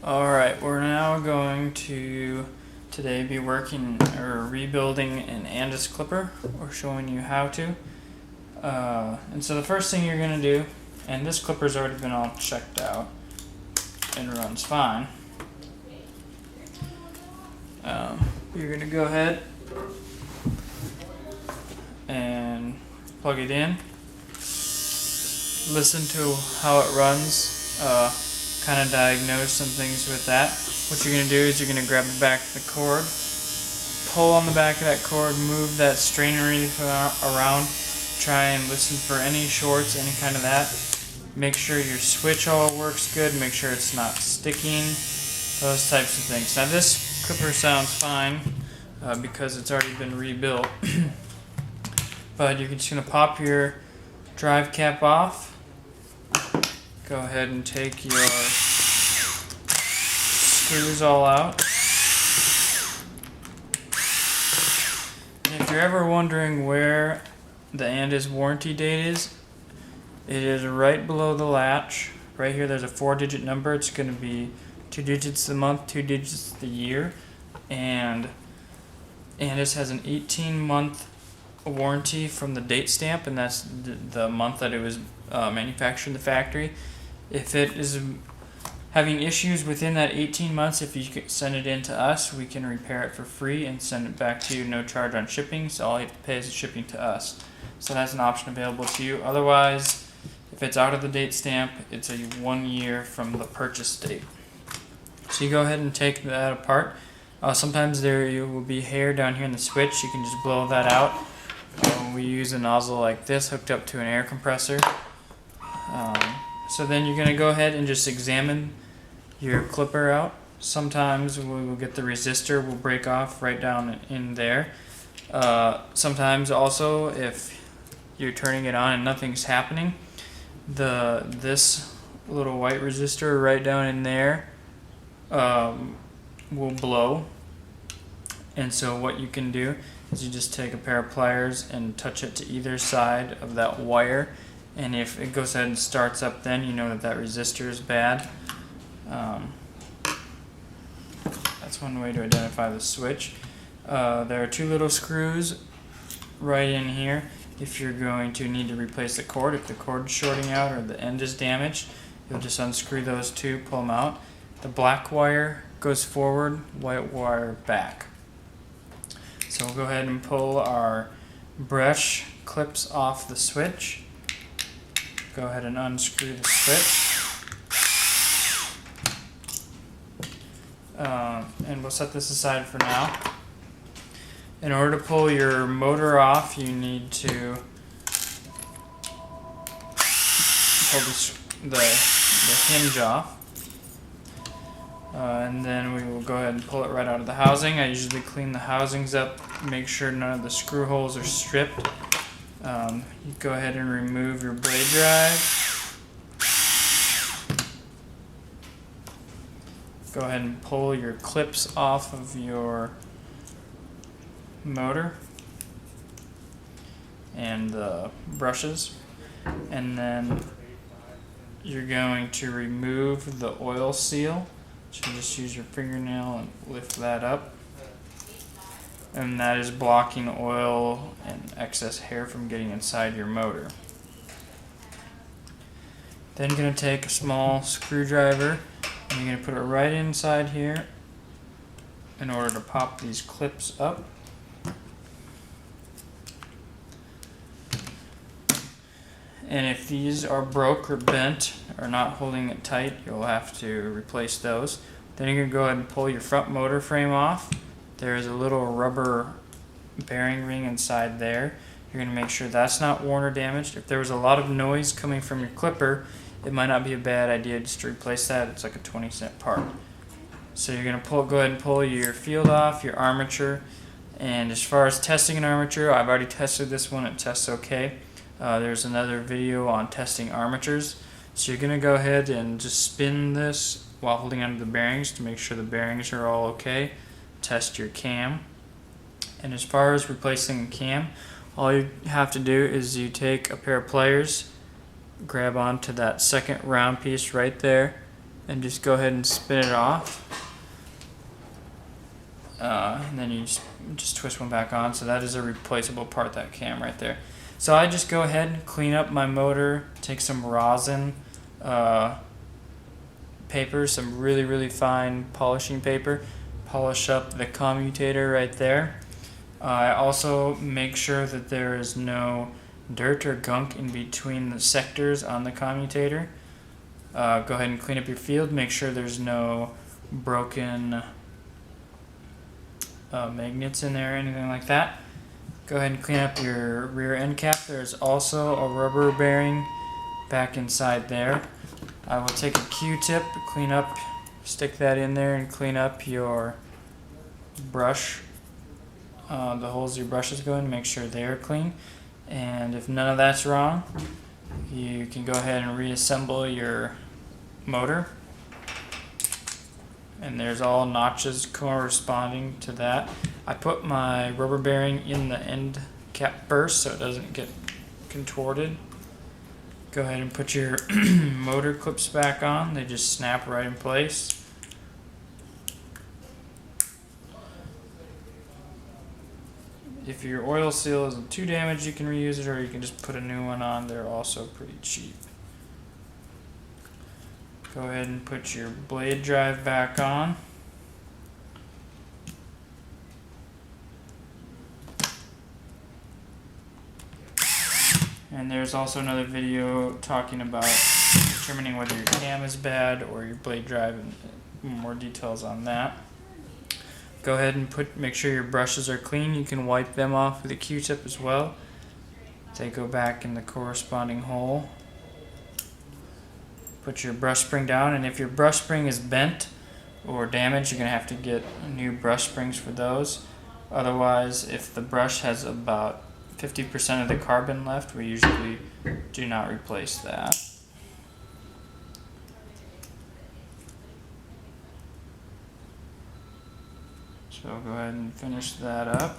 Alright, we're now going to today be working or rebuilding an Andis clipper, or showing you how to. And so the first thing you're going to do, and this clipper's already been all checked out and runs fine. You're going to go ahead and plug it in, listen to how it runs, kind of diagnose some things with that. What you're going to do is you're going to grab the back of the cord, pull on the back of that cord, move that strainer relief around, try and listen for any shorts, any kind of that. Make sure your switch all works good, make sure it's not sticking, those types of things. Now this clipper sounds fine because it's already been rebuilt, but you're just going to pop your drive cap off. Go ahead and take your screws all out. And if you're ever wondering where the Andis warranty date is, it is right below the latch. Right here there's a 4-digit number. It's going to be 2 digits the month, 2 digits the year. And Andis has an 18-month warranty from the date stamp, and that's the month that it was manufactured in the factory. If it is having issues within that 18 months, if you send it in to us, we can repair it for free and send it back to you, no charge on shipping, so all you have to pay is the shipping to us. So that's an option available to you. Otherwise, if it's out of the date stamp, it's a 1 year from the purchase date. So you go ahead and take that apart. Sometimes there will be hair down here in the switch. You can just blow that out. We use a nozzle like this hooked up to an air compressor. So then you're going to go ahead and just examine your clipper out. Sometimes we will get the resistor will break off right down in there. Sometimes also, if you're turning it on and nothing's happening, this little white resistor right down in there will blow. And so what you can do is you just take a pair of pliers and touch it to either side of that wire, and if it goes ahead and starts up, then you know that resistor is bad. That's one way to identify the switch. There are 2 little screws right in here if you're going to need to replace the cord. If the cord is shorting out or the end is damaged, you'll just unscrew those 2, pull them out. The black wire goes forward, white wire back. So we'll go ahead and pull our brush clips off the switch. Go ahead and unscrew the switch. And we'll set this aside for now. In order to pull your motor off, you need to pull the hinge off. And then we will go ahead and pull it right out of the housing. I usually clean the housings up, make sure none of the screw holes are stripped. You go ahead and remove your blade drive. Go ahead and pull your clips off of your motor and the brushes. And then you're going to remove the oil seal. So you just use your fingernail and lift that up, and that is blocking oil and excess hair from getting inside your motor. Then you're going to take a small screwdriver and you're going to put it right inside here in order to pop these clips up. And if these are broke or bent or not holding it tight, you'll have to replace those. Then you're going to go ahead and pull your front motor frame off. There is a little rubber bearing ring inside there. You're going to make sure that's not worn or damaged. If there was a lot of noise coming from your clipper, it might not be a bad idea just to replace that. It's like a 20-cent part. So you're going to go ahead and pull your field off, your armature. And as far as testing an armature, I've already tested this one. It tests okay. There's another video on testing armatures. So you're going to go ahead and just spin this while holding onto the bearings to make sure the bearings are all okay. Test your cam. And as far as replacing a cam, all you have to do is you take a pair of pliers, grab onto that second round piece right there, and just go ahead and spin it off. And then you just twist one back on. So that is a replaceable part, that cam right there. So I just go ahead and clean up my motor, take some rosin paper, some really fine polishing paper, polish up the commutator right there. I also make sure that there is no dirt or gunk in between the sectors on the commutator. Go ahead and clean up your field, make sure there's no broken magnets in there or anything like that. Go ahead and clean up your rear end cap. There's also a rubber bearing back inside there. I will take a Q-tip, clean up, stick that in there and clean up your brush, the holes your brushes go in, make sure they are clean. And if none of that's wrong, you can go ahead and reassemble your motor. And there's all notches corresponding to that. I put my rubber bearing in the end cap first so it doesn't get contorted. Go ahead and put your motor clips back on. They just snap right in place. If your oil seal isn't too damaged, you can reuse it, or you can just put a new one on. They're also pretty cheap. Go ahead and put your blade drive back on. And there's also another video talking about determining whether your cam is bad or your blade drive, and more details on that. Go ahead and make sure your brushes are clean. You can wipe them off with a Q-tip as well. They go back in the corresponding hole. Put your brush spring down, and if your brush spring is bent or damaged, you're going to have to get new brush springs for those. Otherwise, if the brush has about 50% of the carbon left, we usually do not replace that. So go ahead and finish that up.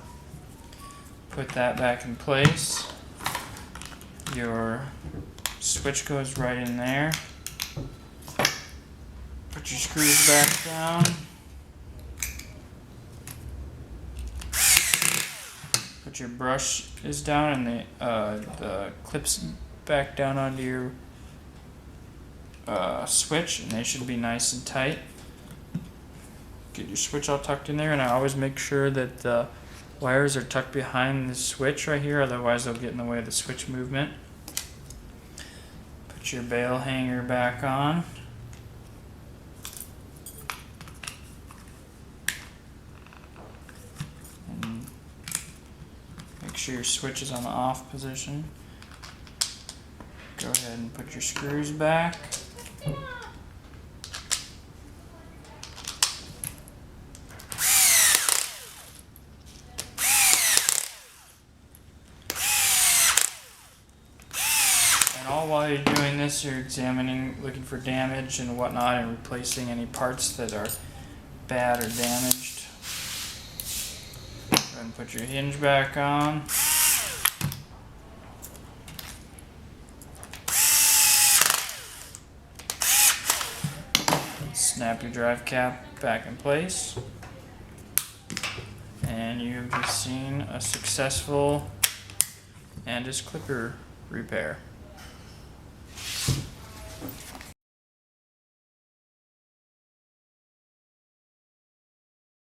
Put that back in place. Your switch goes right in there. Put your screws back down. Put your brush is down, and the clips back down onto your switch, and they should be nice and tight. Get your switch all tucked in there, and I always make sure that the wires are tucked behind the switch right here, otherwise they'll get in the way of the switch movement. Put your bail hanger back on. And make sure your switch is on the off position. Go ahead and put your screws back. And all while you're doing this, you're examining, looking for damage and whatnot, and replacing any parts that are bad or damaged. Go ahead and put your hinge back on. Snap your drive cap back in place. And you've just seen a successful Andis clipper repair.